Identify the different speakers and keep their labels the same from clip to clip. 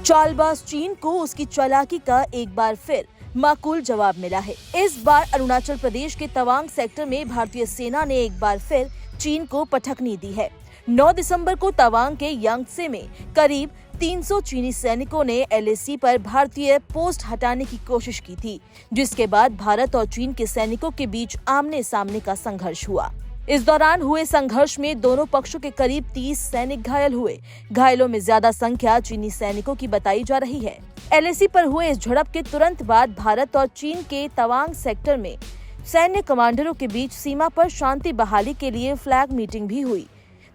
Speaker 1: चालबाज चीन को उसकी चालाकी का एक बार फिर माकूल जवाब मिला है। इस बार अरुणाचल प्रदेश के तवांग सेक्टर में भारतीय सेना ने एक बार फिर चीन को पटखनी दी है। 9 दिसंबर को तवांग के यांगत्से में करीब 300 चीनी सैनिकों ने LAC पर भारतीय पोस्ट हटाने की कोशिश की थी, जिसके बाद भारत और चीन के सैनिकों के बीच आमने सामने का संघर्ष हुआ। इस दौरान हुए संघर्ष में दोनों पक्षों के करीब 30 सैनिक घायल हुए। घायलों में ज्यादा संख्या चीनी सैनिकों की बताई जा रही है। LAC पर हुए इस झड़प के तुरंत बाद भारत और चीन के तवांग सेक्टर में सैन्य कमांडरों के बीच सीमा पर शांति बहाली के लिए फ्लैग मीटिंग भी हुई।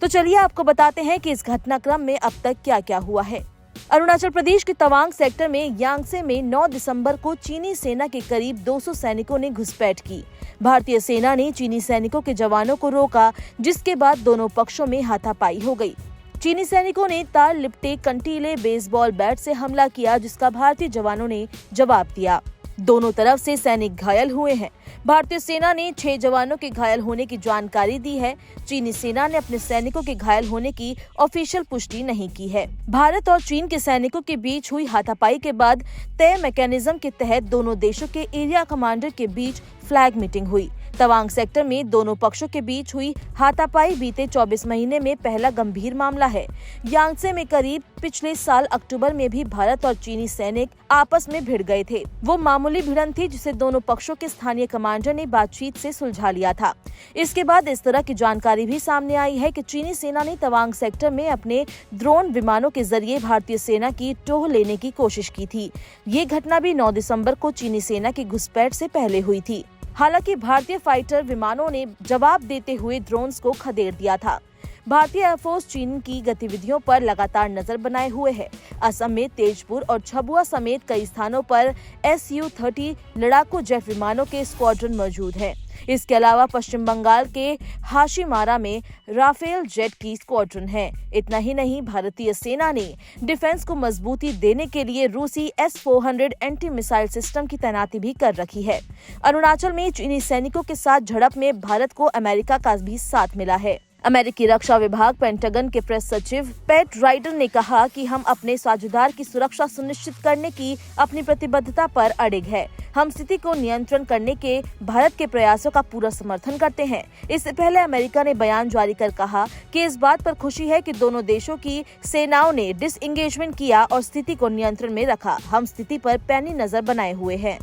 Speaker 1: तो चलिए आपको बताते हैं कि इस घटनाक्रम में अब तक क्या क्या हुआ है। अरुणाचल प्रदेश के तवांग सेक्टर में यांगत्से में 9 दिसंबर को चीनी सेना के करीब 200 सैनिकों ने घुसपैठ की। भारतीय सेना ने चीनी सैनिकों के जवानों को रोका, जिसके बाद दोनों पक्षों में हाथापाई हो गई। चीनी सैनिकों ने तार लिपटे कंटीले बेसबॉल बैट से हमला किया, जिसका भारतीय जवानों ने जवाब दिया। दोनों तरफ से सैनिक घायल हुए हैं। भारतीय सेना ने 6 जवानों के घायल होने की जानकारी दी है। चीनी सेना ने अपने सैनिकों के घायल होने की ऑफिशियल पुष्टि नहीं की है। भारत और चीन के सैनिकों के बीच हुई हाथापाई के बाद तय मैकेनिज्म के तहत दोनों देशों के एरिया कमांडर के बीच फ्लैग मीटिंग हुई। तवांग सेक्टर में दोनों पक्षों के बीच हुई हाथापाई बीते 24 महीने में पहला गंभीर मामला है। यांगत्से में करीब पिछले साल अक्टूबर में भी भारत और चीनी सैनिक आपस में भिड़ गए थे। वो मामूली भिड़ंत थी, जिसे दोनों पक्षों के स्थानीय कमांडर ने बातचीत से सुलझा लिया था। इसके बाद इस तरह की जानकारी भी सामने आई है कि चीनी सेना ने तवांग सेक्टर में अपने ड्रोन विमानों के जरिए भारतीय सेना की टोह लेने की कोशिश की थी। ये घटना भी 9 दिसंबर को चीनी सेना की घुसपैठ से पहले हुई थी। हालांकि भारतीय फाइटर विमानों ने जवाब देते हुए ड्रोन्स को खदेड़ दिया था। भारतीय एयरफोर्स चीन की गतिविधियों पर लगातार नजर बनाए हुए है। असम में तेजपुर और छबुआ समेत कई स्थानों पर Su-30 लड़ाकू जेट विमानों के स्क्वाड्रन मौजूद हैं। इसके अलावा पश्चिम बंगाल के हाशीमारा में राफेल जेट की स्क्वाड्रन है। इतना ही नहीं, भारतीय सेना ने डिफेंस को मजबूती देने के लिए रूसी S-400 एंटी मिसाइल सिस्टम की तैनाती भी कर रखी है। अरुणाचल में चीनी सैनिकों के साथ झड़प में भारत को अमेरिका का भी साथ मिला है। अमेरिकी रक्षा विभाग पेंटागन के प्रेस सचिव पैट राइडर ने कहा कि हम अपने साझेदार की सुरक्षा सुनिश्चित करने की अपनी प्रतिबद्धता पर अड़िग है। हम स्थिति को नियंत्रण करने के भारत के प्रयासों का पूरा समर्थन करते हैं। इससे पहले अमेरिका ने बयान जारी कर कहा कि इस बात पर खुशी है कि दोनों देशों की सेनाओं ने डिसएंगेजमेंट किया और स्थिति को नियंत्रण में रखा। हम स्थिति पर पैनी नजर बनाए हुए हैं।